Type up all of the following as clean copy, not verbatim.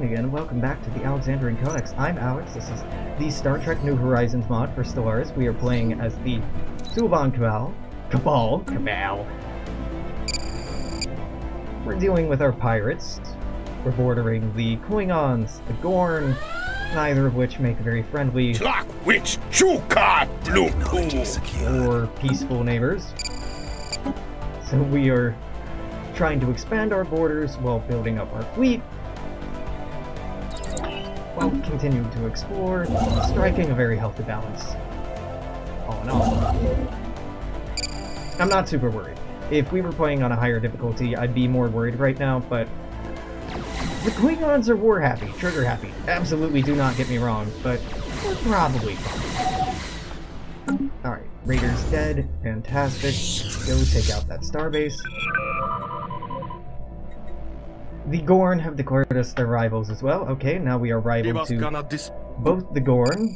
again, and welcome back to the Alexandrian Codex. I'm Alex. This is the Star Trek New Horizons mod for Stellaris. We are playing as the Suliban Cabal. We're dealing with our pirates. We're bordering the Klingons, the Gorn, neither of which make very friendly or peaceful neighbors. So we are trying to expand our borders while building up our fleet, while continuing to explore, striking a very healthy balance. All in all, I'm not super worried. If we were playing on a higher difficulty, I'd be more worried right now, but the Klingons are war happy, trigger happy. Absolutely, do not get me wrong, but we're probably fine. Alright, Raider's dead. Fantastic. Go take out that starbase. The Gorn have declared us their rivals as well. Okay, now we are rival to both the Gorn and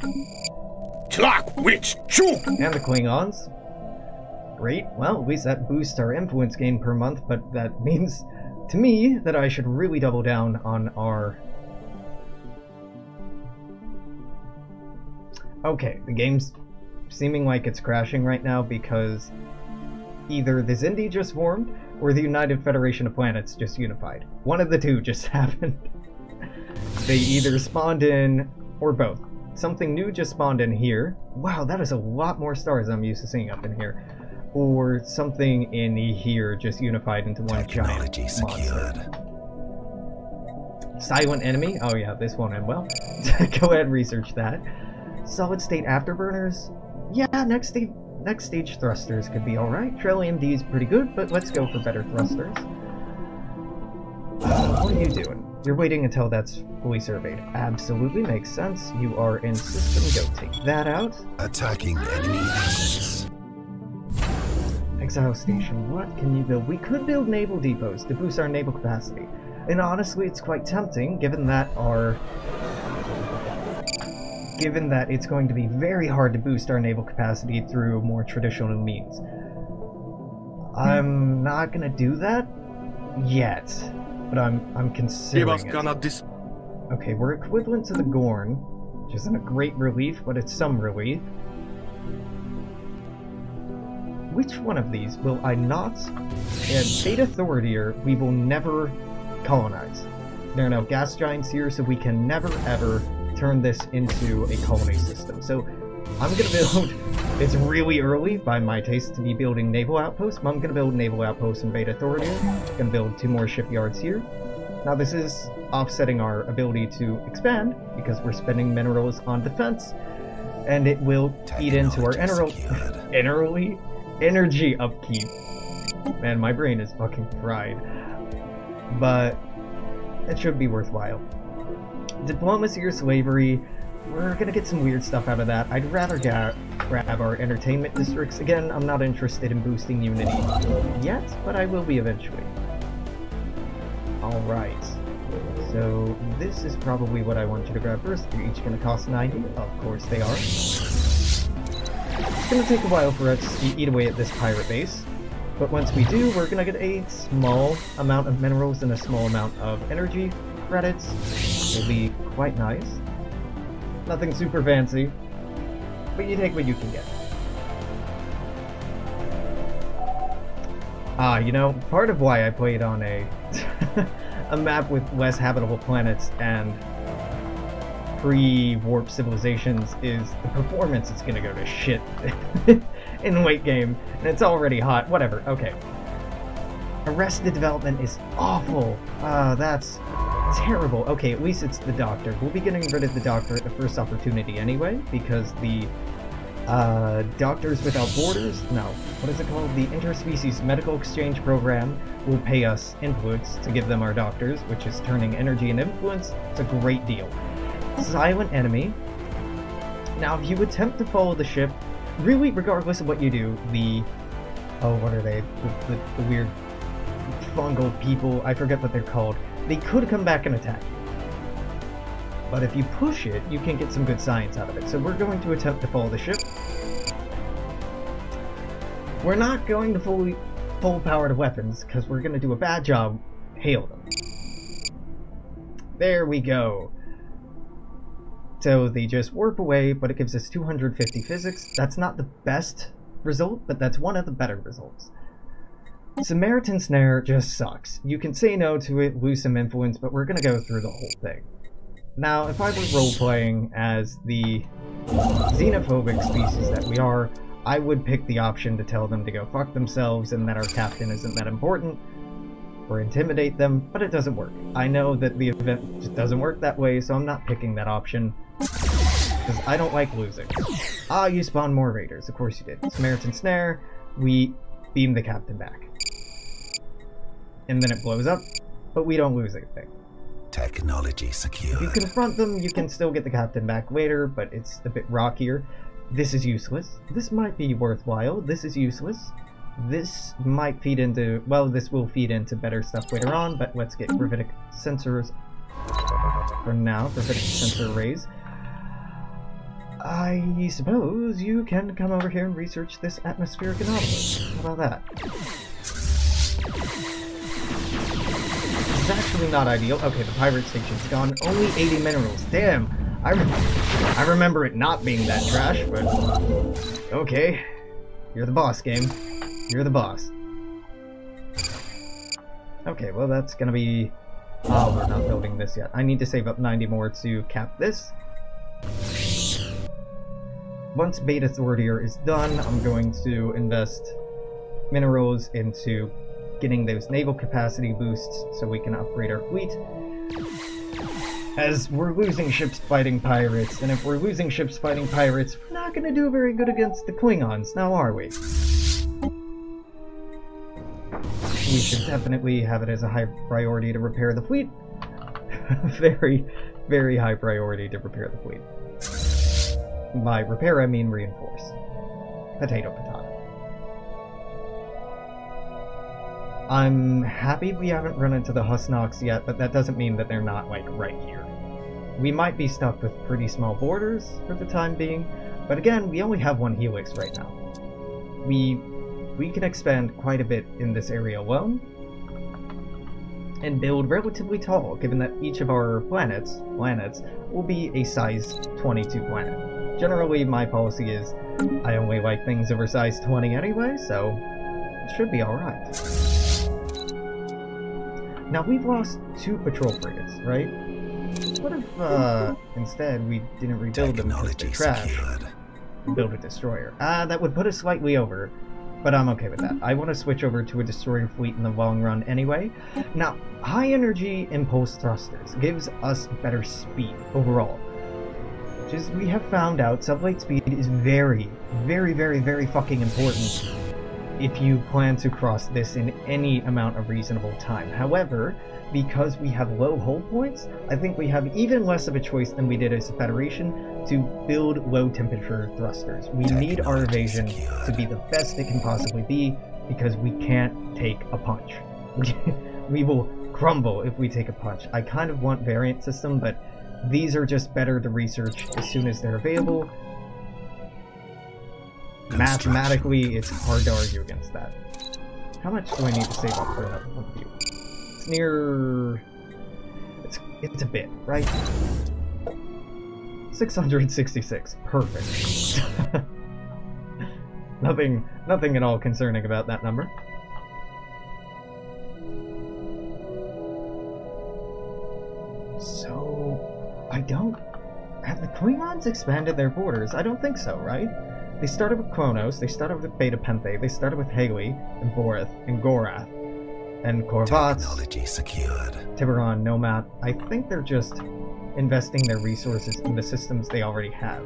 the Klingons. Great. Well, at least that boosts our influence gain per month, but that means to me that I should really double down on our... Okay, the game's seeming like it's crashing right now because either the Zindi just formed or the United Federation of Planets just unified. One of the two just happened. They either spawned in, or both. Something new just spawned in here. Wow, that is a lot more stars I'm used to seeing up in here. Or something in here just unified into one giant monster. Silent enemy? Oh yeah, this won't end well. Go ahead and research that. Solid state afterburners? Yeah, next stage thrusters could be alright. Trillium D is pretty good, but let's go for better thrusters. What are you doing? You're waiting until that's fully surveyed. Absolutely makes sense. You are in system. Go take that out. Attacking enemy assets. Exile station. What can you build? We could build naval depots to boost our naval capacity. And honestly, it's quite tempting, given that it's going to be very hard to boost our naval capacity through more traditional means. I'm not gonna do that yet, but I'm considering it. Okay, we're equivalent to the Gorn, which isn't a great relief, but it's some relief. Which one of these will I not? And Beta Thoridir, we will never colonize. There are no gas giants here, so we can never ever turn this into a colony system. So I'm gonna build, it's really early by my taste to be building naval outposts, but I'm gonna build naval outposts in Beta Thoridir. Gonna build 2 more shipyards here. Now this is offsetting our ability to expand, because we're spending minerals on defense, and it will eat into our energy upkeep. Man, my brain is fucking fried. But it should be worthwhile. Diplomacy or slavery, we're gonna get some weird stuff out of that. I'd rather grab our entertainment districts. Again, I'm not interested in boosting unity yet, but I will be eventually. Alright, so this is probably what I want you to grab first. They're each gonna cost 90, of course they are. It's gonna take a while for us to eat away at this pirate base, but once we do, we're gonna get a small amount of minerals and a small amount of energy credits. Will be quite nice. Nothing super fancy, but you take what you can get. You know, part of why I played on a a map with less habitable planets and pre-warp civilizations is the performance is gonna go to shit in late game, and it's already hot. Whatever, okay. Arrested development is awful. That's terrible. Okay, at least it's the Doctor. We'll be getting rid of the Doctor at the first opportunity anyway, because the Doctors Without Borders, no, what is it called? The Interspecies Medical Exchange Program will pay us influence to give them our doctors, which is turning energy and influence. It's a great deal. Silent enemy. Now, if you attempt to follow the ship, really, regardless of what you do, the... Oh, what are they? The weird fungal people, I forget what they're called. They could come back and attack. But if you push it, you can get some good science out of it. So we're going to attempt to follow the ship. We're not going to full powered weapons, because we're going to do a bad job. Hail them. There we go. So they just warp away, but it gives us 250 physics. That's not the best result, but that's one of the better results. Samaritan Snare just sucks. You can say no to it, lose some influence, but we're gonna go through the whole thing. Now, if I were role-playing as the xenophobic species that we are, I would pick the option to tell them to go fuck themselves and that our captain isn't that important, or intimidate them, but it doesn't work. I know that the event just doesn't work that way, so I'm not picking that option, because I don't like losing. Ah, you spawned more raiders. Of course you did. Samaritan Snare, we beam the captain back. And then it blows up, but we don't lose anything. Technology secure. If you confront them, you can still get the captain back later, but it's a bit rockier. This is useless. This might be worthwhile. This is useless. This might feed into, well, this will feed into better stuff later on, but let's get gravitic sensors for now, gravitic sensor arrays. I suppose you can come over here and research this atmospheric anomaly. How about that? It's actually not ideal. Okay, the pirate station's gone. Only 80 minerals. Damn! I remember it not being that trash, but... Okay. You're the boss, game. You're the boss. Okay, well that's gonna be... Oh, we're not building this yet. I need to save up 90 more to cap this. Once Beta Thwartier is done, I'm going to invest minerals into getting those naval capacity boosts so we can upgrade our fleet. As we're losing ships fighting pirates, and if we're losing ships fighting pirates, we're not going to do very good against the Klingons, now are we? We should definitely have it as a high priority to repair the fleet. Very, very high priority to repair the fleet. By repair, I mean reinforce. Potato, potato. I'm happy we haven't run into the Husnox yet, but that doesn't mean that they're not, like, right here. We might be stuck with pretty small borders for the time being, but again, we only have one helix right now. We can expand quite a bit in this area alone, and build relatively tall, given that each of our planets will be a size 22 planet. Generally, my policy is, I only like things over size 20 anyway, so it should be alright. Now, we've lost 2 patrol frigates, right? What if, instead, we didn't rebuild them because they're trash? Build a destroyer. That would put us slightly over, but I'm okay with that. I want to switch over to a destroyer fleet in the long run anyway. Now, high-energy impulse thrusters gives us better speed overall. Which is, we have found out, sublight speed is very, very, very, very fucking important if you plan to cross this in any amount of reasonable time. However, because we have low hold points, I think we have even less of a choice than we did as a Federation to build low-temperature thrusters. We need our evasion to be the best it can possibly be, because we can't take a punch. We will crumble if we take a punch. I kind of want variant system, but these are just better to research as soon as they're available. Mathematically, it's hard to argue against that. How much do I need to save up for another one of you? It's near... It's a bit, right? 666. Perfect. Nothing at all concerning about that number. So... I don't... Have the Klingons expanded their borders? I don't think so, right? They started with Kronos, they started with Beta Penthe, they started with Haley, and Boreth, and Gorath, and Korvax, Tiburon, Nomad. I think they're just investing their resources in the systems they already have.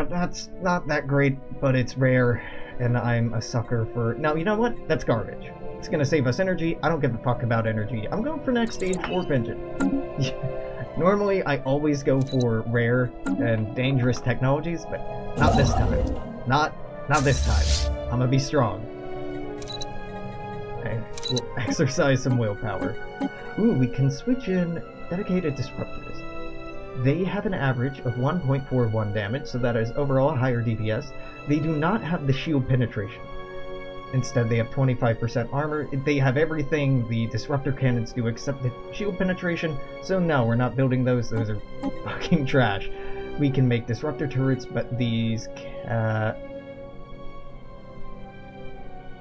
That's not that great, but it's rare, and I'm a sucker for... Now, you know what? That's garbage. It's gonna save us energy. I don't give a fuck about energy. I'm going for next stage warp engine. Normally, I always go for rare and dangerous technologies, but not this time. Not this time. I'm gonna be strong. Okay, we'll exercise some willpower. Ooh, we can switch in dedicated disruptors. They have an average of 1.41 damage, so that is overall higher DPS. They do not have the shield penetration. Instead, they have 25% armor. They have everything the disruptor cannons do except the shield penetration. So no, we're not building those. Those are fucking trash. We can make disruptor turrets, but these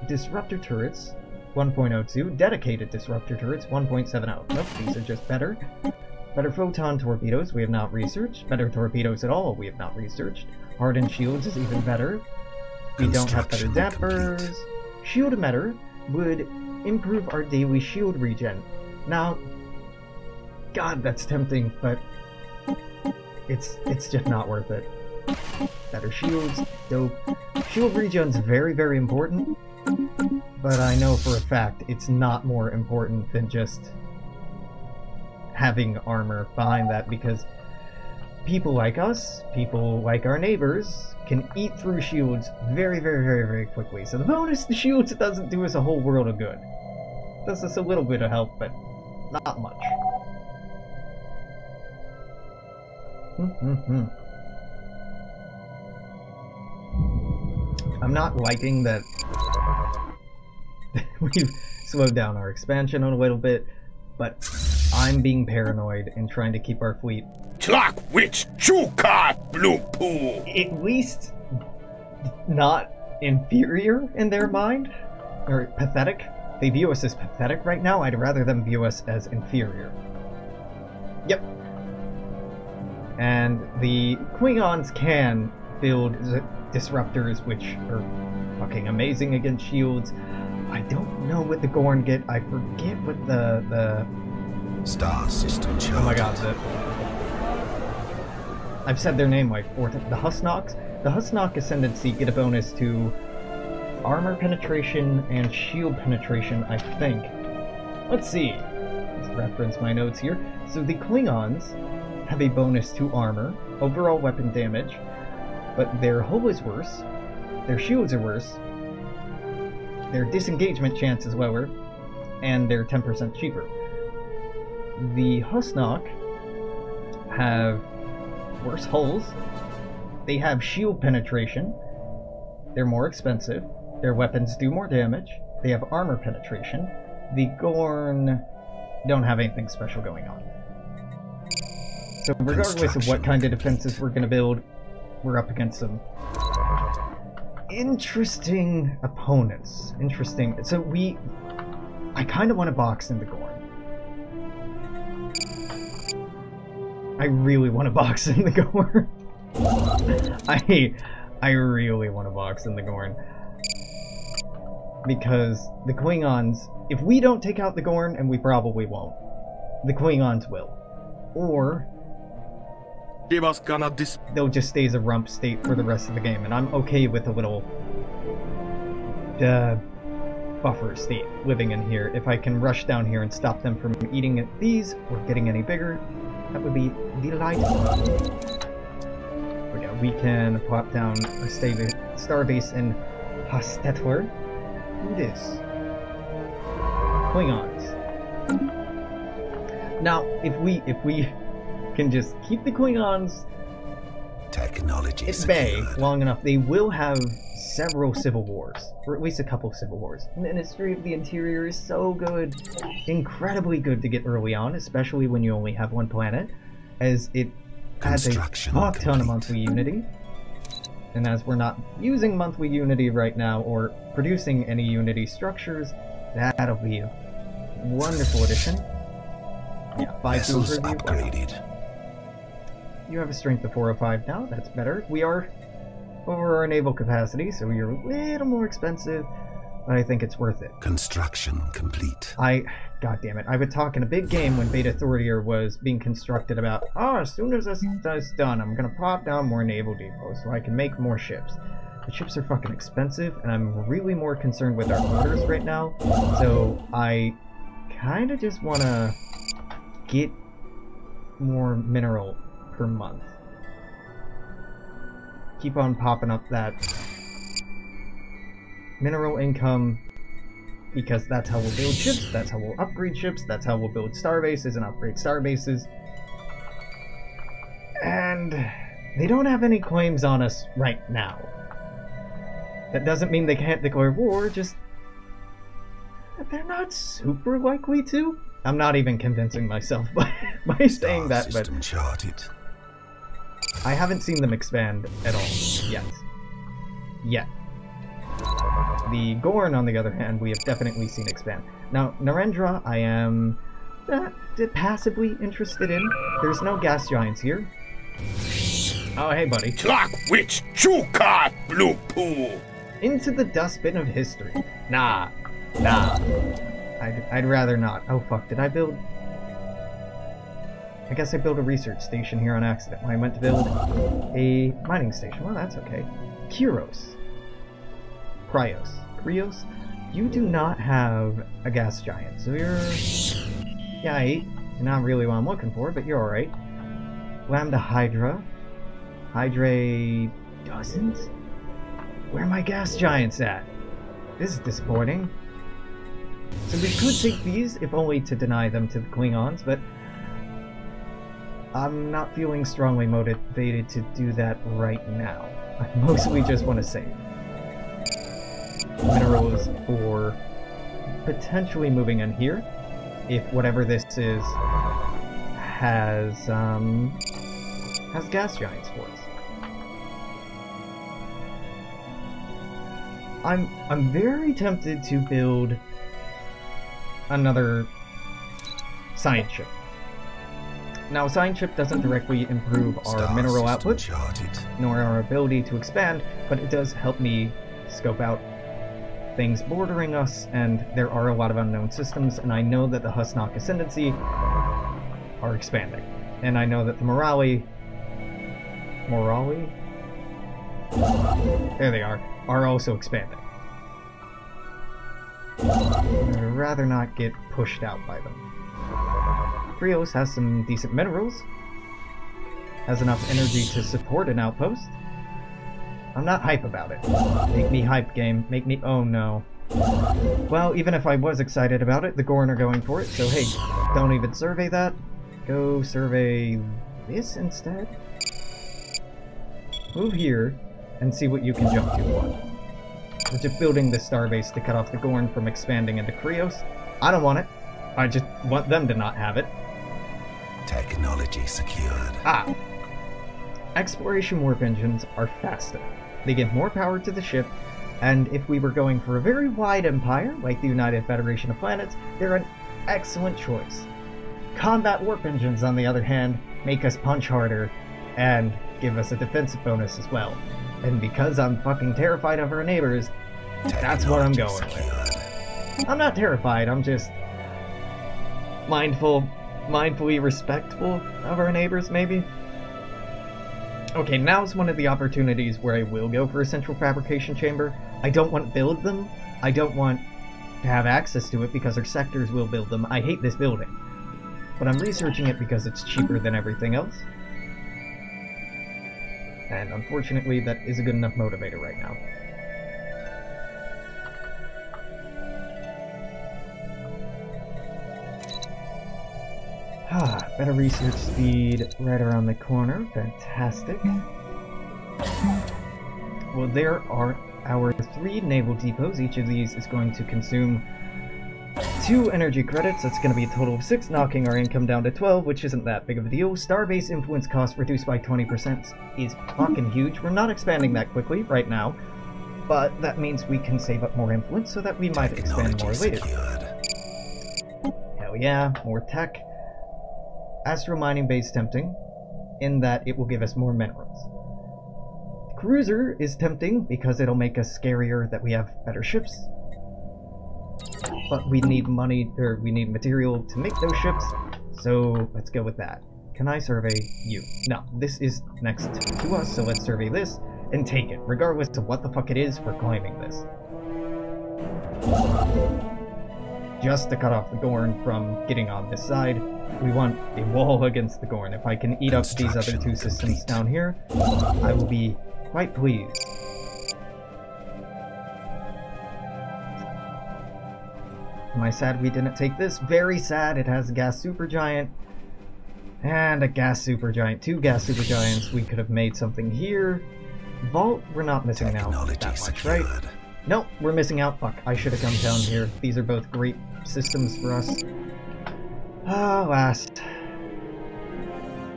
disruptor turrets 1.02, dedicated disruptor turrets 1.70. Nope, these are just better. Better photon torpedoes, we have not researched. Better torpedoes at all, we have not researched. Hardened shields is even better. We don't have better dampers. Complete. Shield emitter would improve our daily shield regen. Now, God, that's tempting, but it's just not worth it. Better shields, dope. Shield regen's very, very important, but I know for a fact it's not more important than just having armor behind that, because people like us, people like our neighbors, can eat through shields very, very, very, very quickly. So the bonus to shields, it doesn't do us a whole world of good. It does us a little bit of help, but not much. I'm not liking that we've slowed down our expansion a little bit, but I'm being paranoid and trying to keep our fleet Clock Witch Chuka Blue Pool. At least not inferior in their mind, or pathetic. They view us as pathetic right now. I'd rather them view us as inferior. Yep. And the Klingons can build disruptors, which are fucking amazing against shields. I don't know what the Gorn get. I forget what the Star System charted. Oh my god, I've said their name like 4 times. The Husnoks? The Husnok Ascendancy get a bonus to armor penetration and shield penetration, I think. Let's see. Let's reference my notes here. So the Klingons have a bonus to armor, overall weapon damage, but their hull is worse, their shields are worse, their disengagement chance is lower, and they're 10% cheaper. The Husnok have worse hulls, they have shield penetration, they're more expensive, their weapons do more damage, they have armor penetration. The Gorn don't have anything special going on. So regardless of what kind of defenses we're going to build, we're up against some interesting opponents. Interesting. So I kind of want to box in the Gorn. I really want to box in the Gorn. I really want to box in the Gorn. Because the Klingons, if we don't take out the Gorn, and we probably won't, the Klingons will. Or they'll just stay as a rump state for the rest of the game, and I'm okay with a little buffer state living in here. If I can rush down here and stop them from eating at these or getting any bigger, that would be delightful. Okay, we can plop down a starbase in Hastetler. Who this? Klingons. Now, if we can just keep the Klingons technology at bay long enough, they will have several civil wars, or at least a couple civil wars. The Ministry of the Interior is so good, incredibly good to get early on, especially when you only have one planet, as it adds a fuck ton of monthly unity. And as we're not using monthly unity right now, or producing any unity structures, that'll be a wonderful addition. Yeah, 5 vessels upgraded. You have a strength of 405 now, that's better. We are over our naval capacity, so you're a little more expensive, but I think it's worth it. Construction complete. God damn it, I would talk in a big game when Beta Thorier was being constructed about, as soon as this is done, I'm gonna pop down more naval depots so I can make more ships. The ships are fucking expensive, and I'm really more concerned with our orders right now, so I kinda just wanna get more mineral per month. Keep on popping up that mineral income, because that's how we'll build ships, that's how we'll upgrade ships, that's how we'll build starbases and upgrade starbases. And they don't have any claims on us right now. That doesn't mean they can't declare war, just... they're not super likely to. I'm not even convincing myself by saying that, but... System charted. I haven't seen them expand at all, yet. Yet. The Gorn, on the other hand, we have definitely seen expand. Now, Narendra, I am passively interested in. There's no gas giants here. Oh, hey, buddy. Clock witch Chuka blue poo. Into the dustbin of history. Nah. I'd rather not. Oh, fuck, did I build... I guess I built a research station here on accident when I went to build a mining station. Well, that's okay. Kyros. Krios. You do not have a gas giant, so you're... yeah, 8. You're not really what I'm looking for, but you're alright. Lambda Hydra. Hydra... doesn't? Where are my gas giants at? This is disappointing. So we could take these, if only to deny them to the Klingons, but... I'm not feeling strongly motivated to do that right now. I mostly just want to save minerals for potentially moving in here, if whatever this is has gas giants for us. I'm very tempted to build another science ship. Now, a science ship doesn't directly improve our mineral output, nor our ability to expand, but it does help me scope out things bordering us, and there are a lot of unknown systems, and I know that the Husnock Ascendancy are expanding. And I know that the Morali? There they are also expanding. I'd rather not get pushed out by them. Krios has some decent minerals, has enough energy to support an outpost. I'm not hype about it. Make me hype, game. Make me... oh no. Well, even if I was excited about it, the Gorn are going for it, so hey, don't even survey that. Go survey this instead. Move here, and see what you can jump to on. We're just building this starbase to cut off the Gorn from expanding into Krios. I don't want it. I just want them to not have it. Technology secured. Ah! Exploration warp engines are faster. They give more power to the ship, and if we were going for a very wide empire, like the United Federation of Planets, they're an excellent choice. Combat warp engines, on the other hand, make us punch harder, and give us a defensive bonus as well. And because I'm fucking terrified of our neighbors, that's what I'm going with. I'm not terrified, I'm just... mindfully respectful of our neighbors, maybe? Okay, now's one of the opportunities where I will go for a central fabrication chamber. I don't want to build them. I don't want to have access to it because our sectors will build them. I hate this building. But I'm researching it because it's cheaper than everything else. And unfortunately, that is a good enough motivator right now. Better research speed right around the corner. Fantastic. Well, there are our 3 naval depots. Each of these is going to consume 2 energy credits. That's going to be a total of 6, knocking our income down to 12, which isn't that big of a deal. Starbase influence cost reduced by 20% is fucking huge. We're not expanding that quickly right now, but that means we can save up more influence so that we might expand more later. Hell yeah, more tech. Astral mining base tempting, in that it will give us more minerals. Cruiser is tempting because it'll make us scarier that we have better ships. But we need money, or we need material to make those ships, so let's go with that. Can I survey you? No, this is next to us, so let's survey this and take it. Regardless of what the fuck it is, we're claiming this. Just to cut off the Gorn from getting on this side. We want a wall against the Gorn. If I can eat up these other 2 systems down here, I will be quite pleased. Am I sad we didn't take this? Very sad. It has a gas supergiant and a gas supergiant. 2 gas supergiants. We could have made something here. Vault, we're not missing out Technology that much, secured. right? Nope, we're missing out. Fuck, I should have come down here. These are both great systems for us. Last.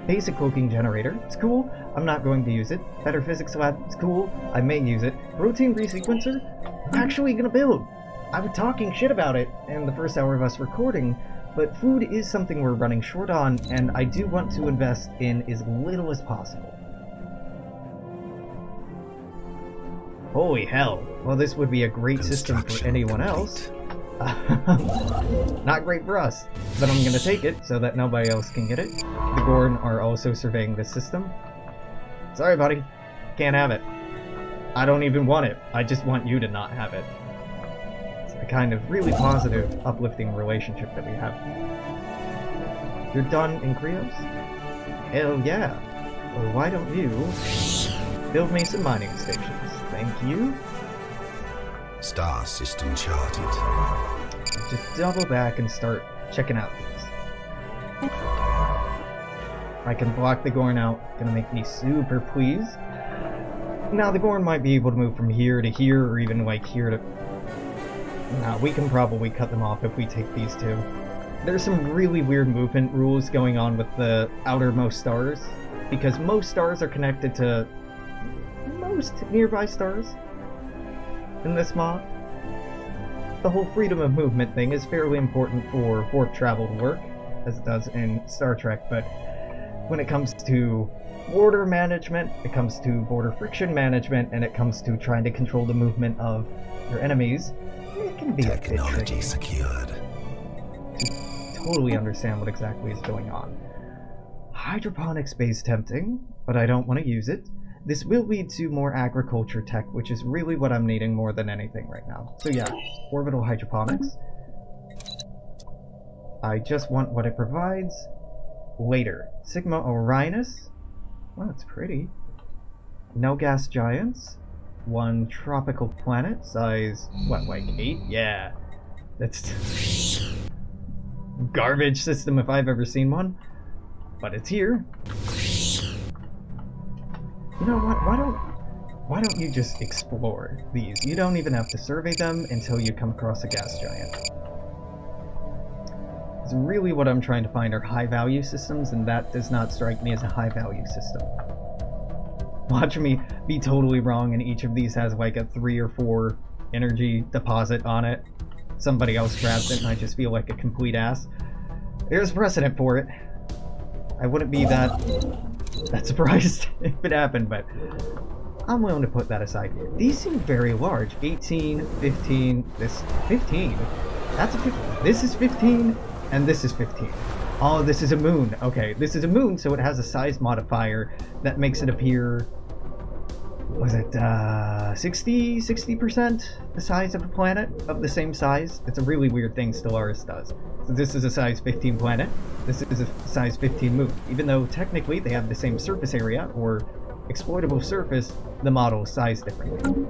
Basic cloaking generator. It's cool. I'm not going to use it. Better physics lab. It's cool. I may use it. Protein resequencer. I'm actually gonna build. I was talking shit about it in the first hour of us recording, but food is something we're running short on, and I do want to invest in as little as possible. Holy hell. Well, this would be a great system for anyone else. Not great for us, but I'm gonna take it so that nobody else can get it. The Gorn are also surveying this system. Sorry, buddy. Can't have it. I don't even want it. I just want you to not have it. It's the kind of really positive, uplifting relationship that we have. You're done in Krios? Hell yeah. Well, why don't you build me some mining stations? Thank you. Star system charted. Just double back and start checking out these. I can block the Gorn out. Gonna make me super pleased. Now the Gorn might be able to move from here to here, or even like here to... Nah, we can probably cut them off if we take these two. There's some really weird movement rules going on with the outermost stars, because most stars are connected to most nearby stars in this mod. The whole freedom of movement thing is fairly important for warp travel to work, as it does in Star Trek, but when it comes to border management, it comes to border friction management, and it comes to trying to control the movement of your enemies, it can be a bit Technology tricky secured. to totally understand what exactly is going on. Hydroponics base tempting, but I don't want to use it. This will lead to more agriculture tech, which is really what I'm needing more than anything right now. So yeah, orbital hydroponics. I just want what it provides. Later, Sigma Orionis. Well, that's pretty. No gas giants. One tropical planet, size, what, like 8? Yeah. That's garbage system if I've ever seen one. But it's here. You know what, why don't you just explore these? You don't even have to survey them until you come across a gas giant. It's really what I'm trying to find are high value systems, and that does not strike me as a high value system. Watch me be totally wrong, and each of these has like a 3 or 4 energy deposit on it. Somebody else grabs it and I just feel like a complete ass. There's precedent for it. I wouldn't be that surprised if it happened, but I'm willing to put that aside. These seem very large. 18, 15, this 15. That's a 15. This is 15, and this is 15. Oh, this is a moon. Okay, this is a moon, so it has a size modifier that makes it appear, was it 60% the size of a planet of the same size? It's a really weird thing Stellaris does. So this is a size 15 planet, this is a size 15 moon. Even though technically they have the same surface area, or exploitable surface, the model is sized differently.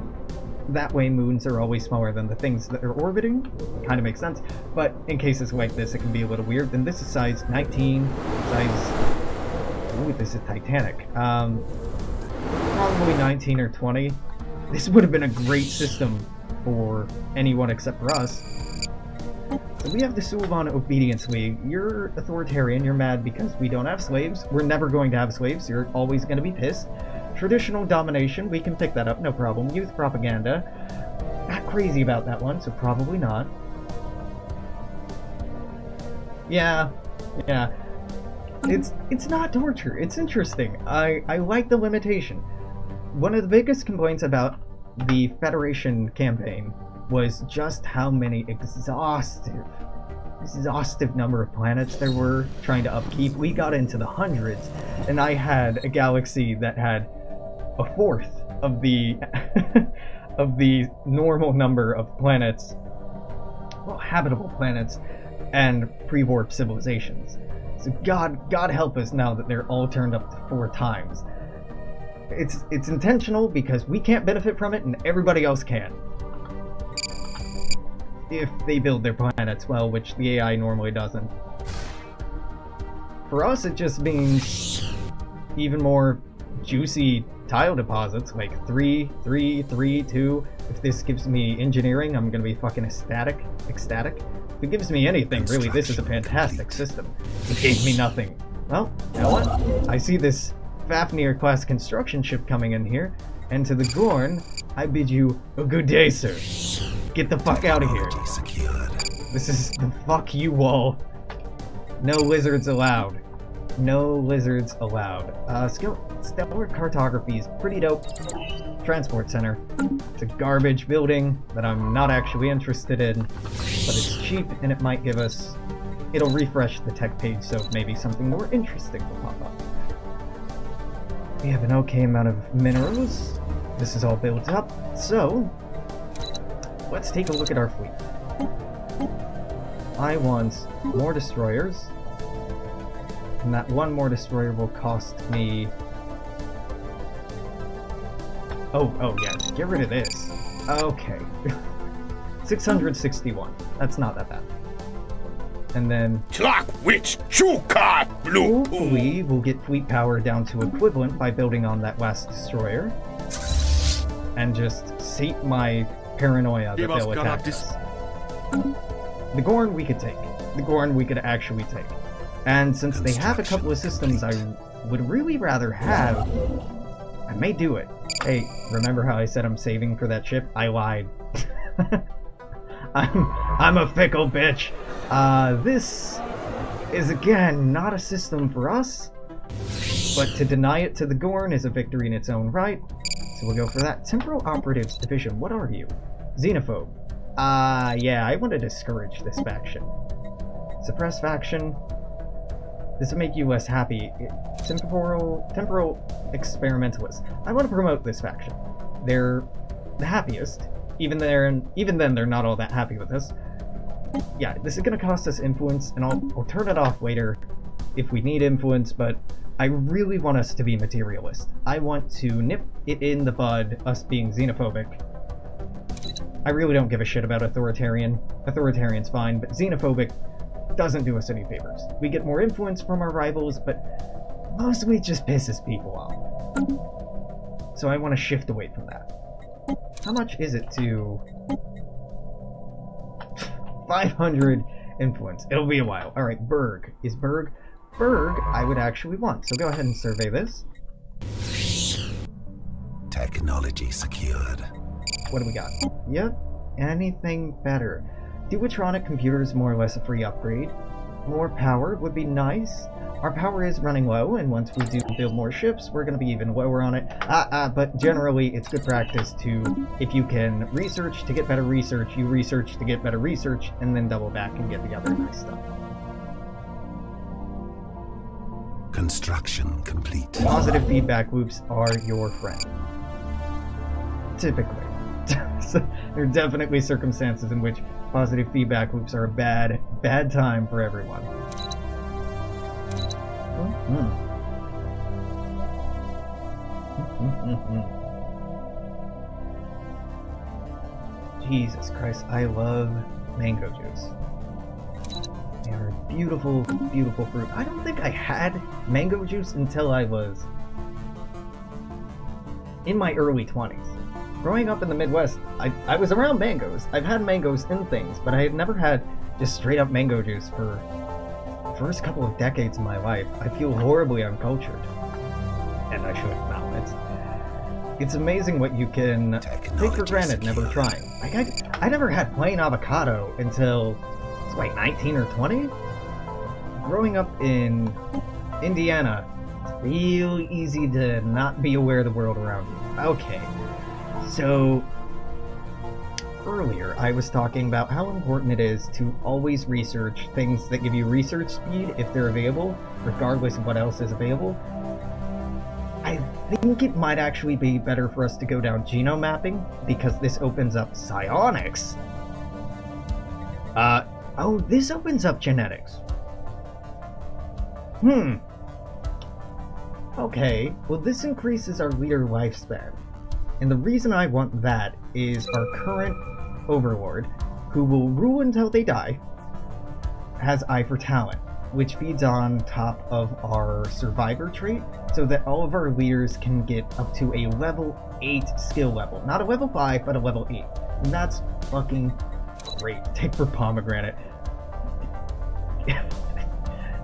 That way moons are always smaller than the things that are orbiting. Kind of makes sense. But in cases like this, it can be a little weird. Then this is size 19, size... Ooh, this is Titanic. Probably 19 or 20. This would have been a great system for anyone except for us. So we have the Suliban Obedience League. You're authoritarian, you're mad because we don't have slaves. We're never going to have slaves, you're always going to be pissed. Traditional domination, we can pick that up, no problem. Youth propaganda, not crazy about that one, so probably not. Yeah. It's not torture, it's interesting. I like the limitation. One of the biggest complaints about the Federation campaign was just how many exhaustive number of planets there were trying to upkeep. We got into the hundreds, and I had a galaxy that had a fourth of the of the normal number of planets, well, habitable planets, and pre-warp civilizations. So God help us now that they're all turned up to 4 times. It's intentional because we can't benefit from it and everybody else can. If they build their planets well, which the AI normally doesn't. For us, it just means even more juicy tile deposits, like 3, 3, 3, 2. If this gives me engineering, I'm gonna be fucking ecstatic. If it gives me anything, really, this is a fantastic system. It gave me nothing. Well, you know what? I see this Fafnir-class construction ship coming in here, and to the Gorn, I bid you a good day, sir. Get the fuck out of here. This is the fuck you all. No lizards allowed. No lizards allowed. Stellar cartography is pretty dope. Transport center. It's a garbage building that I'm not actually interested in, but it's cheap and it might give us... It'll refresh the tech page, so maybe something more interesting will pop up. We have an okay amount of minerals. This is all built up, so let's take a look at our fleet. I want more destroyers, and that one more destroyer will cost me... Oh yeah, get rid of this. Okay. 661. That's not that bad. And then... Clock Witch Chuka Blue hopefully we'll get fleet power down to equivalent by building on that last destroyer. And just sate my paranoia that they'll attack us. The Gorn we could take. The Gorn we could actually take. And since they have a couple of systems I would really rather have, I may do it. Hey, remember how I said I'm saving for that ship? I lied. I'm a fickle bitch. This is again not a system for us, but to deny it to the Gorn is a victory in its own right. So we'll go for that. Temporal Operatives Division, what are you? Xenophobe. Yeah, I want to discourage this faction. Suppress faction. This will make you less happy. Temporal Experimentalists. I want to promote this faction. They're the happiest. Even then, they're not all that happy with us. Yeah, this is going to cost us influence, and I'll turn it off later if we need influence, but I really want us to be materialist. I want to nip it in the bud, us being xenophobic. I really don't give a shit about authoritarian. Authoritarian's fine, but xenophobic doesn't do us any favors. We get more influence from our rivals, but mostly it just pisses people off. So I want to shift away from that. How much is it to... 500 influence. It'll be a while. Alright, Berg. Is Berg... Berg, I would actually want. So go ahead and survey this. Technology secured. What do we got? Yep. Anything better. Duotronic computers, more or less a free upgrade. More power would be nice. Our power is running low, and once we do build more ships, we're going to be even lower on it. But generally, it's good practice to, if you can research to get better research, you research to get better research, and then double back and get the other nice stuff. Construction complete. Positive feedback loops are your friend. Typically. So there are definitely circumstances in which positive feedback loops are a bad time for everyone. Jesus Christ, I love mango juice. They are a beautiful, beautiful fruit. I don't think I had mango juice until I was in my early 20s. Growing up in the Midwest, I was around mangoes. I've had mangoes in things, but I had never had just straight up mango juice for the first couple of decades of my life. I feel horribly uncultured. And I shouldn't now. It's amazing what you can take for granted never trying. I never had plain avocado until, it's like 19 or 20? Growing up in Indiana, it's real easy to not be aware of the world around you. Okay. So, earlier I was talking about how important it is to always research things that give you research speed if they're available, regardless of what else is available. I think it might actually be better for us to go down genome mapping, because this opens up psionics. Oh, this opens up genetics. Okay, well this increases our leader lifespan. And the reason I want that is our current overlord, who will rule until they die, has eye for talent. which feeds on top of our survivor trait, so that all of our leaders can get up to a level 8 skill level. Not a level 5, but a level 8. And that's fucking great. Take for pomegranate.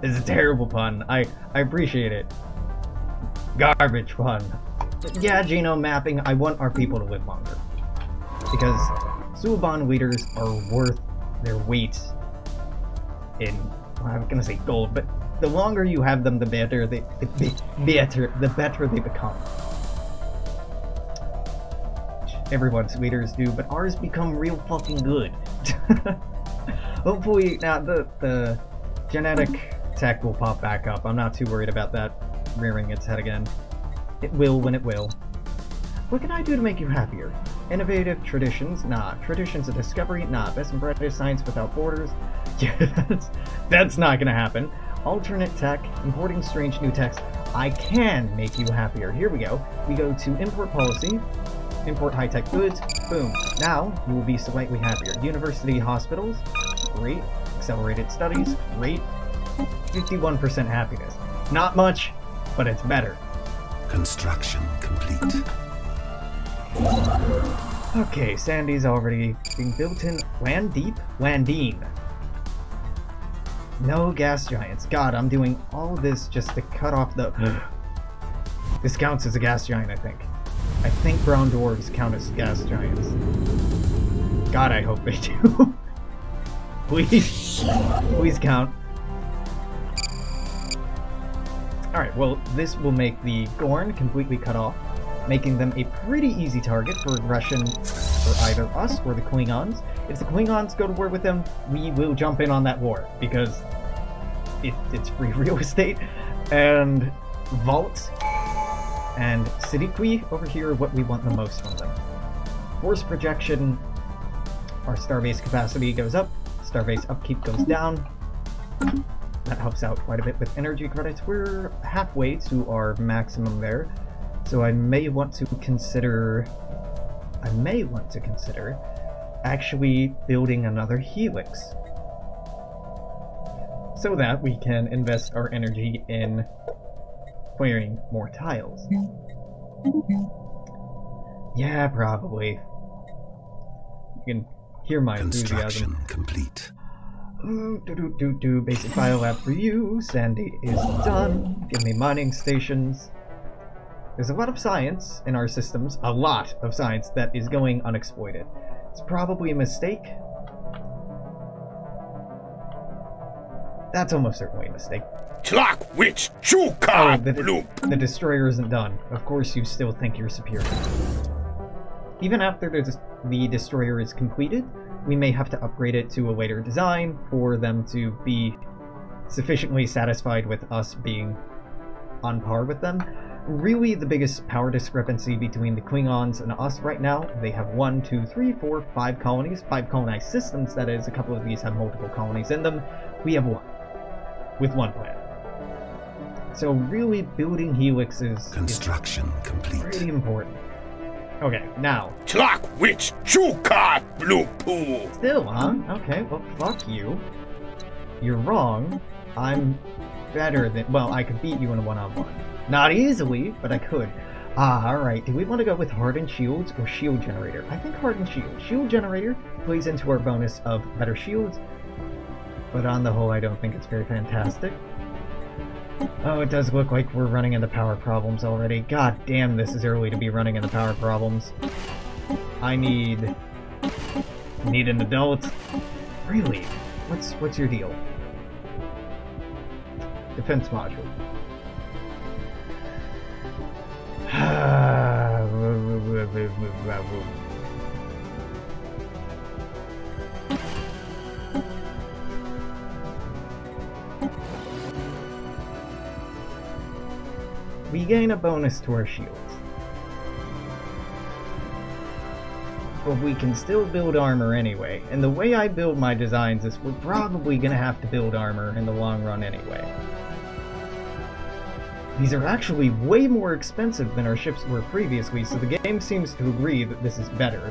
This is a terrible pun. I appreciate it. Garbage pun. But yeah, genome mapping, I want our people to live longer. Because Suliban leaders are worth their weight in, well, I'm gonna say gold, but the longer you have them, the better the better they become. Everyone's leaders do, but ours become real fucking good. Hopefully, now the genetic tech will pop back up. I'm not too worried about that rearing its head again. It will when it will. What can I do to make you happier? Innovative traditions? Nah. Traditions of discovery? Nah. Best and brightest science without borders? Yeah, that's not gonna happen. Alternate tech, importing strange new techs. I can make you happier. Here we go. We go to import policy, import high-tech goods, boom. Now, you will be slightly happier. University hospitals, great. Accelerated studies, great. 51% happiness. Not much, but it's better. Construction complete. Okay, Sandy's already being built in. Land Deep? Landine. No gas giants. God, I'm doing all this just to cut off the... This counts as a gas giant, I think. I think brown dwarves count as gas giants. God, I hope they do. Please. Please count. Alright, well, this will make the Gorn completely cut off, making them a pretty easy target for aggression for either us or the Klingons. If the Klingons go to war with them, we will jump in on that war, because it's free real estate. And Vault and Siddiqui over here are what we want the most from them. Force projection, our starbase capacity goes up, starbase upkeep goes down. That helps out quite a bit with energy credits. We're halfway to our maximum there. So I may want to consider actually building another helix, so that we can invest our energy in clearing more tiles. Yeah, probably. You can hear my enthusiasm. Construction complete. Basic biolab for you. Sandy is done. Give me mining stations. There's a lot of science in our systems, a lot of science that is going unexploited. It's probably a mistake. That's almost certainly a mistake. Clock witch chuka bloop. The destroyer isn't done. Of course you still think you're superior. Even after the destroyer is completed, we may have to upgrade it to a later design for them to be sufficiently satisfied with us being on par with them. Really, the biggest power discrepancy between the Klingons and us right now, they have 1, 2, 3, 4, 5 colonies, 5 colonized systems, that is. A couple of these have multiple colonies in them. We have 1, with 1 planet. So really, building helixes Construction complete. pretty important. Okay, now. Clock witch chuka bloop poo. Still, huh? Okay, well, fuck you. You're wrong. I'm better than... Well, I could beat you in a one-on-one. Not easily, but I could. Alright. Do we want to go with Hardened Shields or Shield Generator? I think Hardened Shield. Shield Generator plays into our bonus of better shields, but on the whole, I don't think it's very fantastic. Oh, it does look like we're running into power problems already. God damn, this is early to be running into power problems. I need an adult. Really? What's your deal? Defense module. We gain a bonus to our shields. But we can still build armor anyway, and the way I build my designs is we're probably gonna have to build armor in the long run anyway. These are actually way more expensive than our ships were previously, so the game seems to agree that this is better.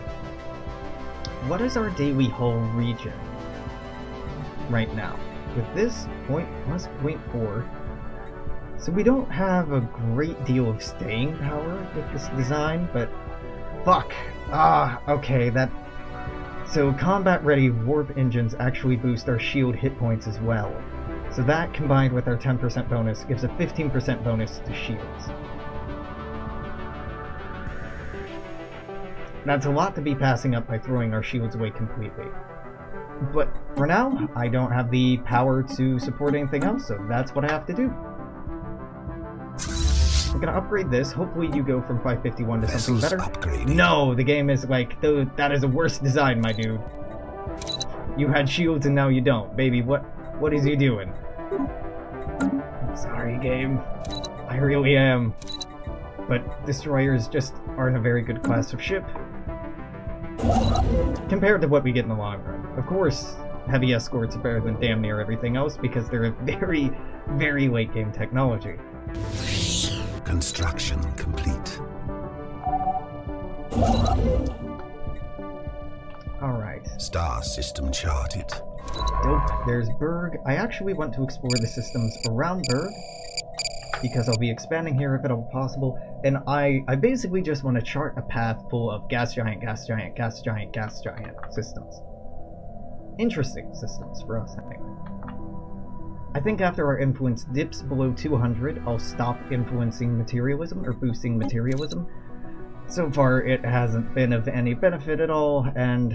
What is our daily hull region right now? with this, point plus 0.4. So we don't have a great deal of staying power with this design, but fuck. Okay, that... So combat-ready warp engines actually boost our shield hit points as well. So that, combined with our 10% bonus, gives a 15% bonus to shields. That's a lot to be passing up by throwing our shields away completely. But for now, I don't have the power to support anything else, so that's what I have to do. We're gonna upgrade this. Hopefully you go from 551 to something better. Upgraded. No, the game is like, that is a worse design, my dude. You had shields and now you don't. Baby, what is you doing? I'm sorry, game. I really am. But destroyers just aren't a very good class of ship. Compared to what we get in the long run. Of course, heavy escorts are better than damn near everything else because they're a very, very late game technology. Construction complete. Alright. Star system charted. Dope. There's Berg. I actually want to explore the systems around Berg because I'll be expanding here if at all possible, and I basically just want to chart a path full of gas giant, gas giant, gas giant, gas giant systems. Interesting systems for us, anyway. I think after our influence dips below 200, I'll stop influencing materialism or boosting materialism. So far, it hasn't been of any benefit at all, and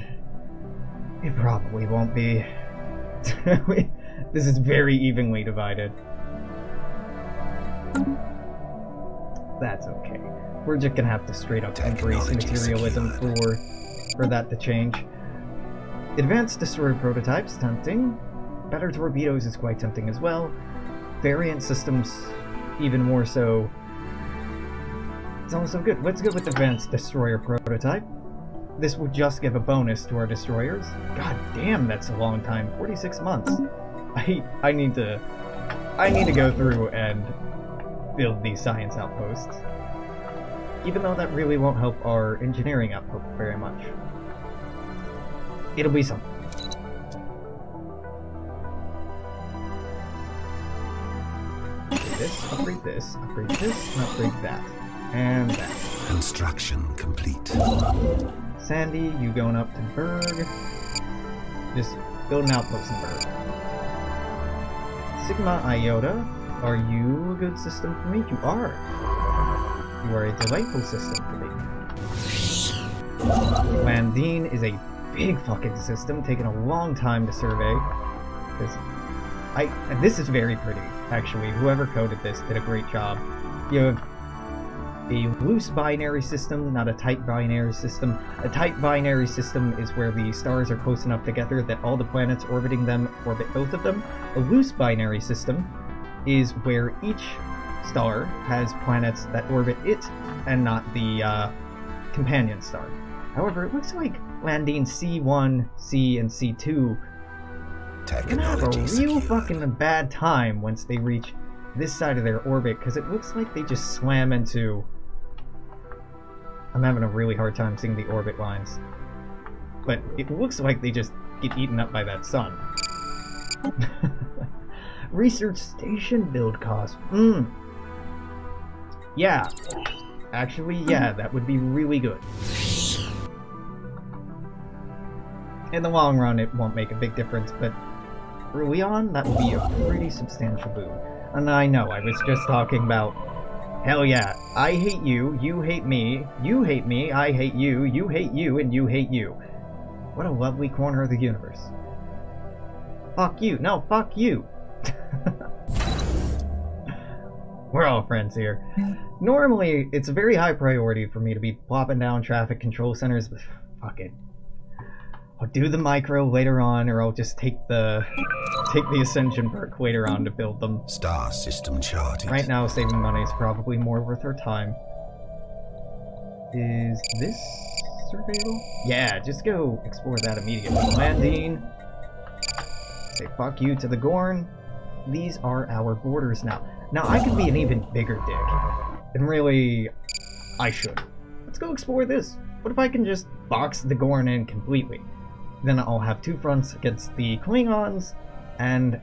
it probably won't be. This is very evenly divided. That's okay. We're just gonna have to straight up embrace materialism for that to change. Advanced destroyer prototypes, tempting. Better torpedoes is quite tempting as well. Variant systems, even more so. It's also good. Let's go with advanced destroyer prototype. This will just give a bonus to our destroyers. God damn, that's a long time. 46 months. I need to go through and build these science outposts. Even though that really won't help our engineering output very much. It'll be something. Upgrade this, upgrade this, and upgrade that. And that. Construction complete. Sandy, you going up to Berg. Just build an outpost in Berg. Sigma Iota, are you a good system for me? You are. You are a delightful system for me. Landine is a big fucking system, taking a long time to survey. This is very pretty, actually. Whoever coded this did a great job. You have a loose binary system, not a tight binary system. A tight binary system is where the stars are close enough together that all the planets orbiting them orbit both of them. A loose binary system is where each star has planets that orbit it and not the companion star. However, it looks like Landine C1, C, and C2 are gonna have a real fucking bad time once they reach this side of their orbit, because it looks like they just slam into... I'm having a really hard time seeing the orbit lines. But it looks like they just get eaten up by that sun. Research station build cost. Yeah. Actually, yeah, that would be really good. In the long run, it won't make a big difference, but early on, that will be a pretty substantial boom. And I know, I was just talking about, hell yeah, I hate you, you hate me, I hate you, and you hate you. What a lovely corner of the universe. Fuck you. No, fuck you. We're all friends here. Normally, it's a very high priority for me to be plopping down traffic control centers, but fuck it. I'll do the micro later on, or I'll just take the Ascension perk later on to build them. Star system charted. Right now, saving money is probably more worth our time. Is this surveyable? Yeah, just go explore that immediately. Landine. Say fuck you to the Gorn. These are our borders now. Now, I could be an even bigger dick. And really, I should. Let's go explore this. What if I can just box the Gorn in completely? Then I'll have two fronts against the Klingons, and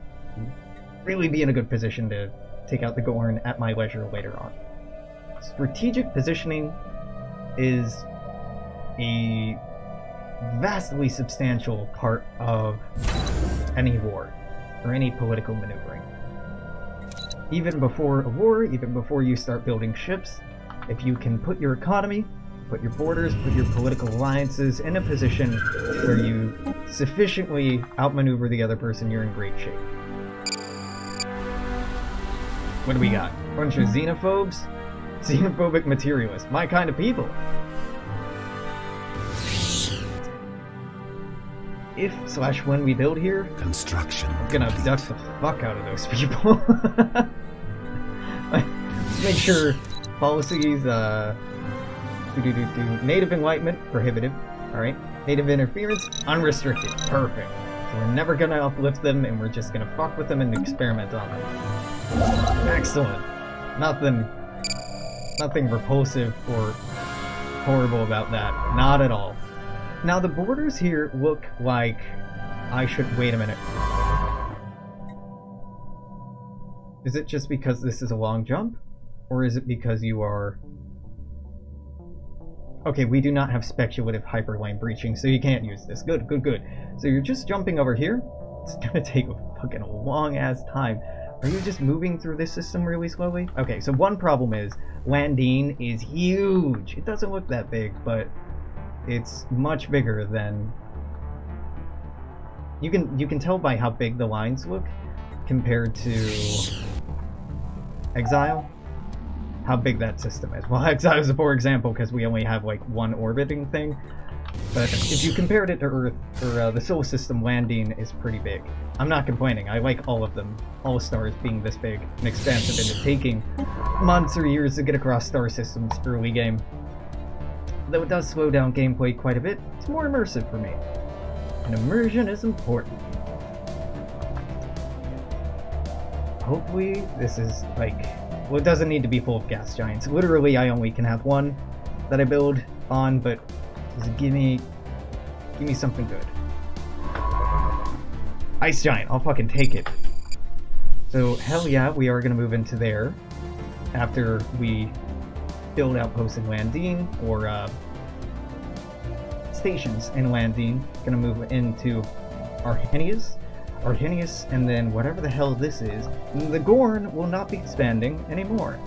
really be in a good position to take out the Gorn at my leisure later on. Strategic positioning is a vastly substantial part of any war, or any political maneuvering. Even before a war, even before you start building ships, if you can put your economy, put your borders, put your political alliances in a position where you sufficiently outmaneuver the other person, you're in great shape. What do we got? A bunch of xenophobes? Xenophobic materialists. My kind of people. If/when we build here, Construction. I'm gonna abduct the fuck out of those people. Make sure policies, native enlightenment, prohibitive. Alright. Native interference, unrestricted. Perfect. So we're never gonna uplift them, and we're just gonna fuck with them and experiment on them. Excellent. Nothing repulsive or horrible about that. Not at all. Now the borders here look like I should... Wait a minute. Is it just because this is a long jump? Or is it because you are... Okay, we do not have speculative hyperlane breaching, so you can't use this. Good, good, good. So you're just jumping over here? It's gonna take a fucking long-ass time. Are you just moving through this system really slowly? Okay, so one problem is Landine is huge. It doesn't look that big, but it's much bigger than... You can tell by how big the lines look compared to Exile, how big that system is. Well, Exile is a poor example because we only have like one orbiting thing, but if you compared it to Earth, or the solar system, Landine is pretty big. I'm not complaining, I like all of them, all stars being this big and expansive, and it taking months or years to get across star systems early game. Though it does slow down gameplay quite a bit, it's more immersive for me. And immersion is important. Hopefully this is like... Well, it doesn't need to be full of gas giants. Literally, I only can have one that I build on, but just give me something good. Ice giant, I'll fucking take it. So, hell yeah, we are going to move into there after we build outposts in Landine, or stations in Landine. Gonna move into Arrhenius, and then whatever the hell this is. The Gorn will not be expanding anymore.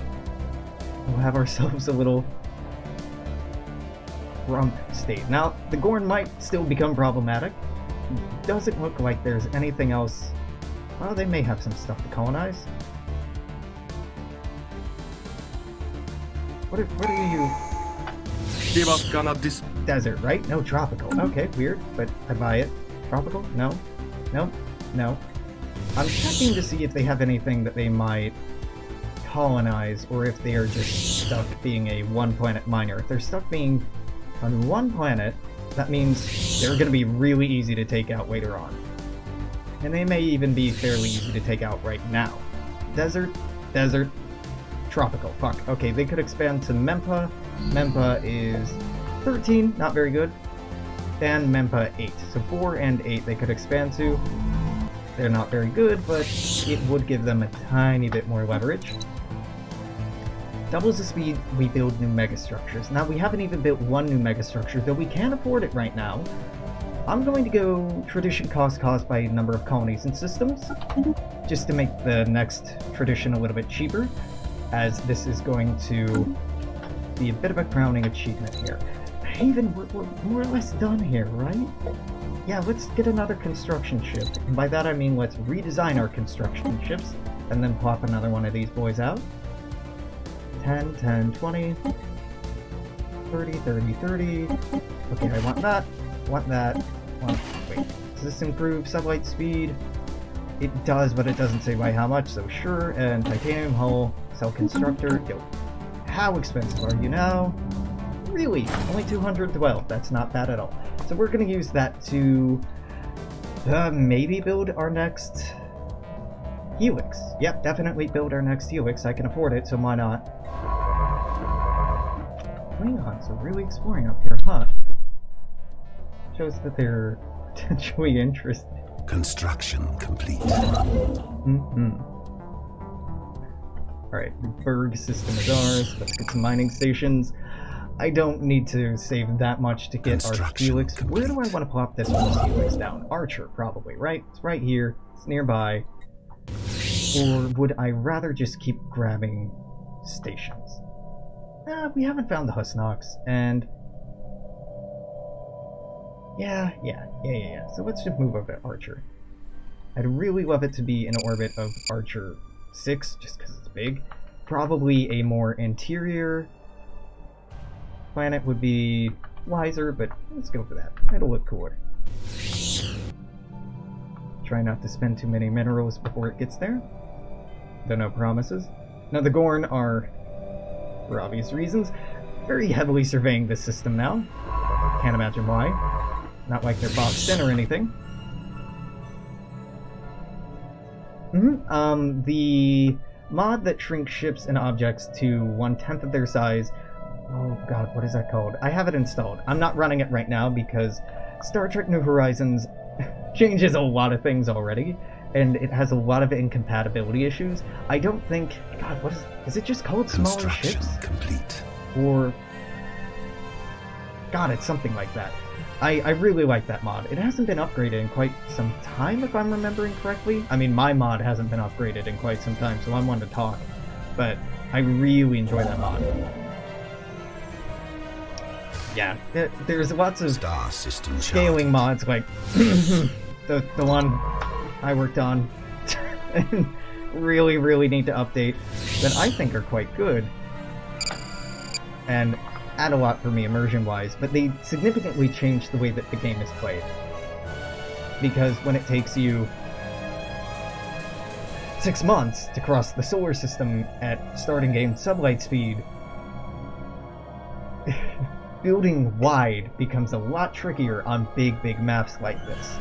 We'll have ourselves a little rump state. Now, the Gorn might still become problematic. Doesn't look like there's anything else. Well, they may have some stuff to colonize. What are you? Desert, right? No, tropical. Okay, weird, but I buy it. Tropical? No. No. No. I'm checking to see if they have anything that they might colonize, or if they are just stuck being a one-planet miner. If they're stuck being on one planet, that means they're going to be really easy to take out later on. And they may even be fairly easy to take out right now. Desert, tropical. Fuck. Okay, they could expand to Mempa. Mempa is 13, not very good. And Mempa 8. So 4 and 8 they could expand to. They're not very good, but it would give them a tiny bit more leverage. Doubles the speed, we build new megastructures. Now, we haven't even built one new megastructure, though we can afford it right now. I'm going to go tradition cost by number of colonies and systems, just to make the next tradition a little bit cheaper, as this is going to be a bit of a crowning achievement here. Haven, we're more or less done here, right? Yeah, let's get another construction ship. And by that I mean let's redesign our construction ships, and then plop another one of these boys out. 10, 10, 20, 30, 30, 30. Okay, I want that, wait, does this improve sublight speed? It does, but it doesn't say by how much, so sure. And titanium hull, cell constructor, yo. How expensive are you now? Really? Only 212, that's not bad at all. So we're going to use that to maybe build our next Helix. Yep, definitely build our next Helix. I can afford it, so why not? Klingons are really exploring up here, huh? Shows that they're potentially interested. Construction complete. Alright, the Berg system is ours. Let's get some mining stations. I don't need to save that much to get our Helix. Where do I want to plop this first Helix down? Archer, probably, right? It's right here. It's nearby. Or would I rather just keep grabbing stations? We haven't found the Husnox, and... Yeah. So let's just move over to Archer. I'd really love it to be in orbit of Archer 6, just because it's big. Probably a more interior planet would be wiser, but let's go for that. It'll look cooler. Try not to spend too many minerals before it gets there. Though no promises. Now the Gorn are, for obvious reasons, very heavily surveying this system now. Can't imagine why. Not like they're boxed in or anything. The mod that shrinks ships and objects to 1/10 of their size. Oh god, what is that called? I have it installed. I'm not running it right now because Star Trek New Horizons changes a lot of things already, and it has a lot of incompatibility issues. I don't think... God, what is it just called smaller ships? Complete. Or... God, it's something like that. I really like that mod. It hasn't been upgraded in quite some time, if I'm remembering correctly. I mean, my mod hasn't been upgraded in quite some time, so I'm one to talk. But I really enjoy that mod. Yeah, there's lots of Star system scaling mods, like the one I worked on, and really need to update, that I think are quite good. And add a lot for me immersion-wise, but they significantly change the way that the game is played. Because when it takes you 6 months to cross the solar system at starting game sublight speed, building wide becomes a lot trickier on big maps like this.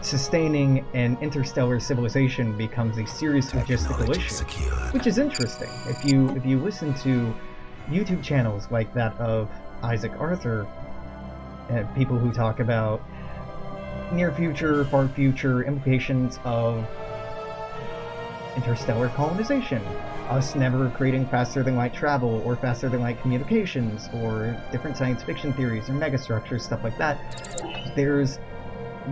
Sustaining an interstellar civilization becomes a serious logistical issue, which is interesting. If you listen to YouTube channels like that of Isaac Arthur, people who talk about near future, far future implications of interstellar colonization, us never creating faster than light travel or faster than light communications, or different science fiction theories or megastructures, stuff like that, there's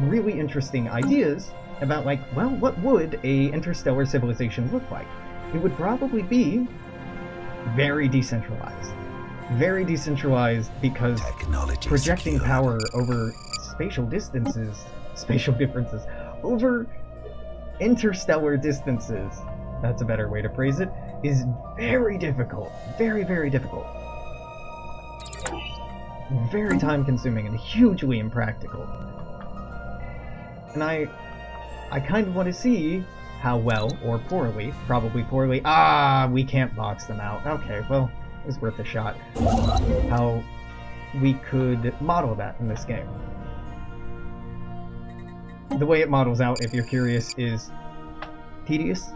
really interesting ideas about, like, well, what would a interstellar civilization look like? It would probably be very decentralized. Very decentralized because projecting power over spatial differences, over interstellar distances, that's a better way to phrase it, is very difficult. Very difficult. Very time consuming and hugely impractical. And I kind of want to see how well, or poorly, probably poorly, we can't box them out. Okay, well, it was worth a shot. How we could model that in this game. The way it models out, if you're curious, is tedious.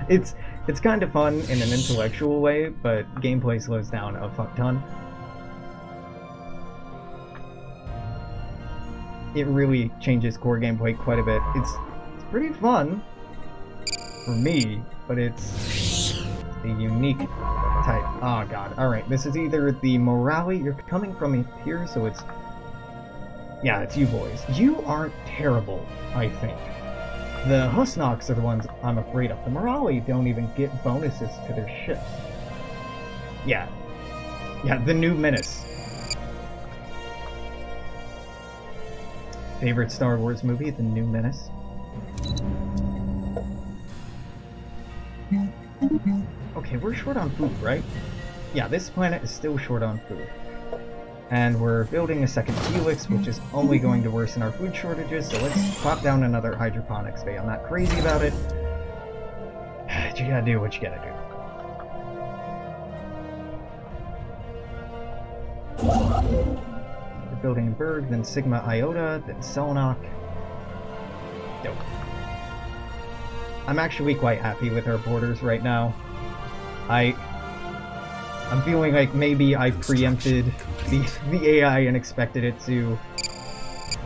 It's kind of fun in an intellectual way, but gameplay slows down a fuck ton. It really changes core gameplay quite a bit. It's pretty fun for me, but it's a unique type. Oh god. Alright, this is either the morale, you're coming from here, so it's... Yeah, it's you boys. You aren't terrible, I think. The Husnox are the ones I'm afraid of. The morale don't even get bonuses to their ships. Yeah, the new menace. Favorite Star Wars movie, The New Menace? Okay, we're short on food, right? Yeah, this planet is still short on food. And we're building a second helix, which is only going to worsen our food shortages, so let's plop down another hydroponics bay. I'm not crazy about it. You gotta do what you gotta do. We're building Berg, then Sigma Iota, then Selnock. Dope. I'm actually quite happy with our borders right now. I'm feeling like maybe I preempted the AI and expected it to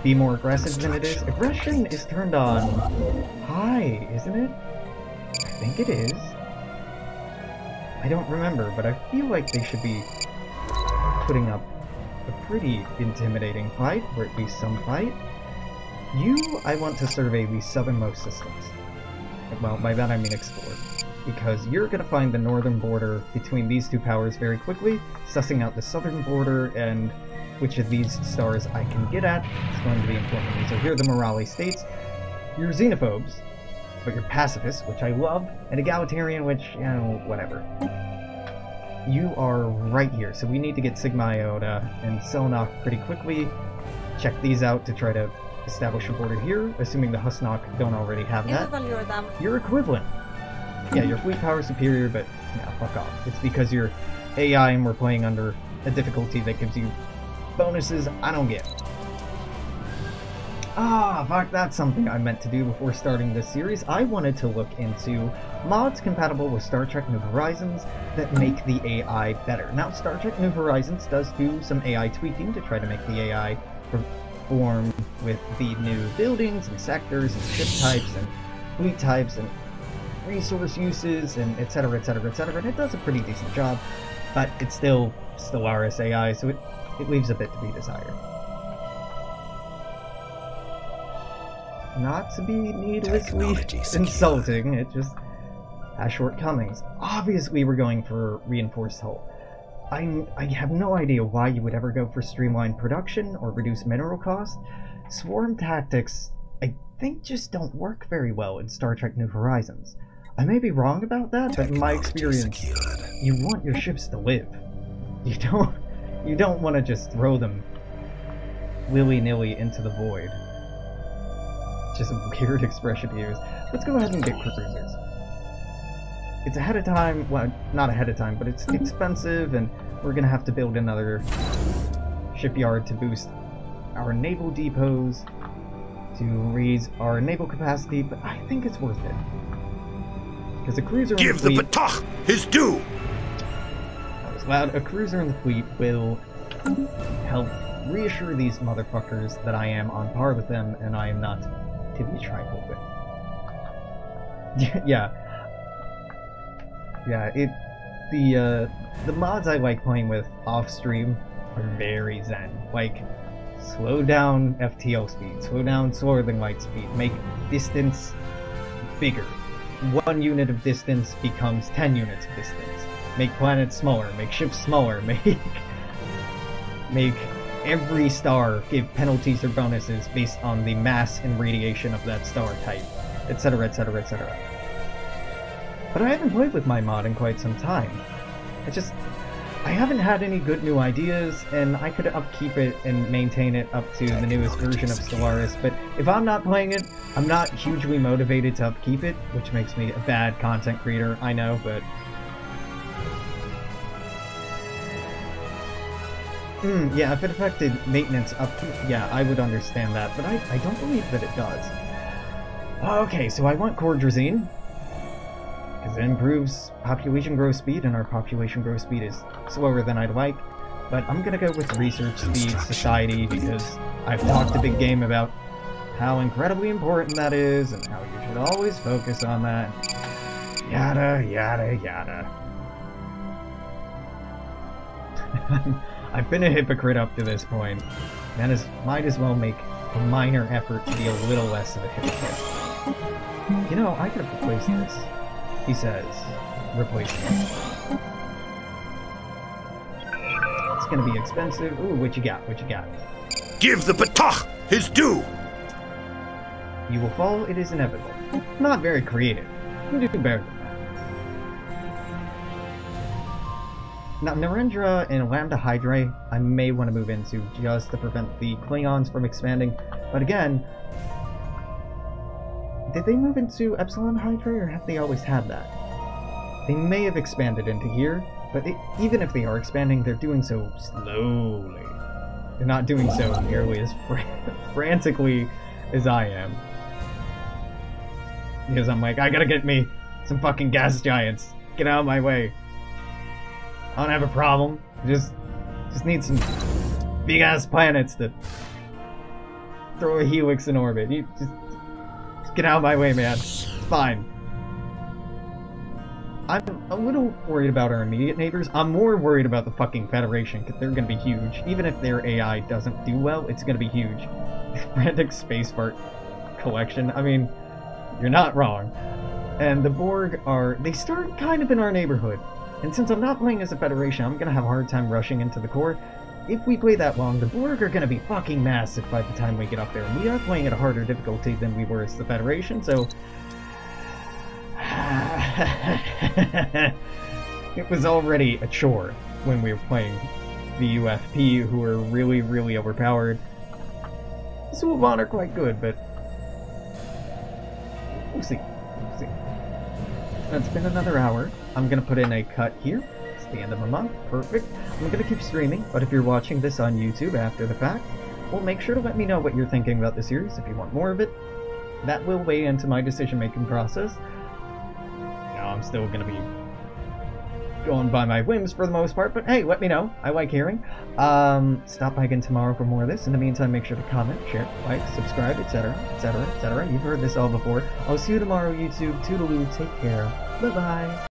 be more aggressive than it is. Aggression is turned on high, isn't it? I think it is. I don't remember, but I feel like they should be putting up a pretty intimidating fight, or at least some fight. I want to survey the southernmost systems. Well, by that I mean explore. Because you're going to find the northern border between these two powers very quickly, sussing out the southern border and which of these stars I can get at is going to be important. So here are the morale states. You're xenophobes, but you're pacifists, which I love, and egalitarian, which, you know, whatever. You are right here, so we need to get Sigma Iota and Selnock pretty quickly. Check these out to try to establish a border here, assuming the Husnock don't already have that. You're equivalent. Yeah, your fleet power is superior, but yeah, fuck off. It's because you're AI and we're playing under a difficulty that gives you bonuses I don't get. Ah, fuck, that's something I meant to do before starting this series. I wanted to look into mods compatible with Star Trek New Horizons that make the AI better. Now, Star Trek New Horizons does do some AI tweaking to try to make the AI perform with the new buildings and sectors and ship types and fleet types and resource uses and etc, etc, etc, and it does a pretty decent job, but it's still Stellaris AI, so it leaves a bit to be desired. Not to be needlessly insulting, it just has shortcomings. Obviously we're going for reinforced hull. I have no idea why you would ever go for streamlined production or reduce mineral cost. Swarm tactics, I think, just don't work very well in Star Trek New Horizons. I may be wrong about that, but in my experience, you want your ships to live. You don't want to just throw them willy-nilly into the void. Just a weird expression to use. Let's go ahead and get cruisers. It's ahead of time, well, not ahead of time, but it's expensive, and we're gonna have to build another shipyard to boost our naval depots, to raise our naval capacity, but I think it's worth it. Because a cruiser in the fleet... Give the Batach his due! That was loud. A cruiser in the fleet will help reassure these motherfuckers that I am on par with them, and I am not to be trifled with. Yeah. Yeah, the mods I like playing with off-stream are very zen. Like, slow down FTL speed, slow down slower than light speed, make distance bigger. 1 unit of distance becomes 10 units of distance. Make planets smaller, make ships smaller, make every star give penalties or bonuses based on the mass and radiation of that star type, etc, etc, etc. But I haven't played with my mod in quite some time. I haven't had any good new ideas, and I could upkeep it and maintain it up to the newest version of Stellaris, but if I'm not playing it, I'm not hugely motivated to upkeep it, which makes me a bad content creator, I know, but... yeah, if it affected maintenance upkeep, yeah, I would understand that, but I don't believe that it does. Okay, so I want Cordrazine, because it improves population growth speed, and our population growth speed is slower than I'd like. But I'm gonna go with research speed society, because I've talked a big game about how incredibly important that is, and how you should always focus on that. Yada, yada, yada. I've been a hypocrite up to this point, and might as well make a minor effort to be a little less of a hypocrite. You know, I could have replaced this. He says, replacement. It's gonna be expensive. Ooh, what you got? What you got? Give the Batach his due! You will fall, it is inevitable. Not very creative. You can do better than that. Now, Narendra and Lambda Hydrae, I may want to move into just to prevent the Klingons from expanding. But again, did they move into Epsilon Hydrae, or have they always had that? They may have expanded into here, but even if they are expanding, they're doing so slowly. They're not doing so nearly as frantically as I am. Because I'm like, I gotta get me some fucking gas giants. Get out of my way. I don't have a problem. Just need some big-ass planets to throw a helix in orbit. You just get out of my way, man. It's fine. I'm a little worried about our immediate neighbors. I'm more worried about the fucking Federation, because they're gonna be huge. Even if their AI doesn't do well, it's gonna be huge. Frantic space fart collection. I mean, you're not wrong. And the Borg they start kind of in our neighborhood. And since I'm not playing as a Federation, I'm gonna have a hard time rushing into the core. If we play that long, the Borg are gonna be fucking massive by the time we get up there. And we are playing at a harder difficulty than we were as the Federation, so... It was already a chore when we were playing the UFP, who were really, really overpowered. The Suliban are quite good, but... We'll see. We'll see. It's been another hour. I'm gonna put in a cut here. It's the end of the month. Perfect. I'm gonna keep streaming, but if you're watching this on YouTube after the fact, well, make sure to let me know what you're thinking about the series if you want more of it. That will weigh into my decision-making process. I'm still gonna be going by my whims for the most part, but hey, let me know. I like hearing. Stop by again tomorrow for more of this. In the meantime, make sure to comment, share, like, subscribe, etc., etc., etc. You've heard this all before. I'll see you tomorrow, YouTube. Toodaloo. Take care. Bye-bye.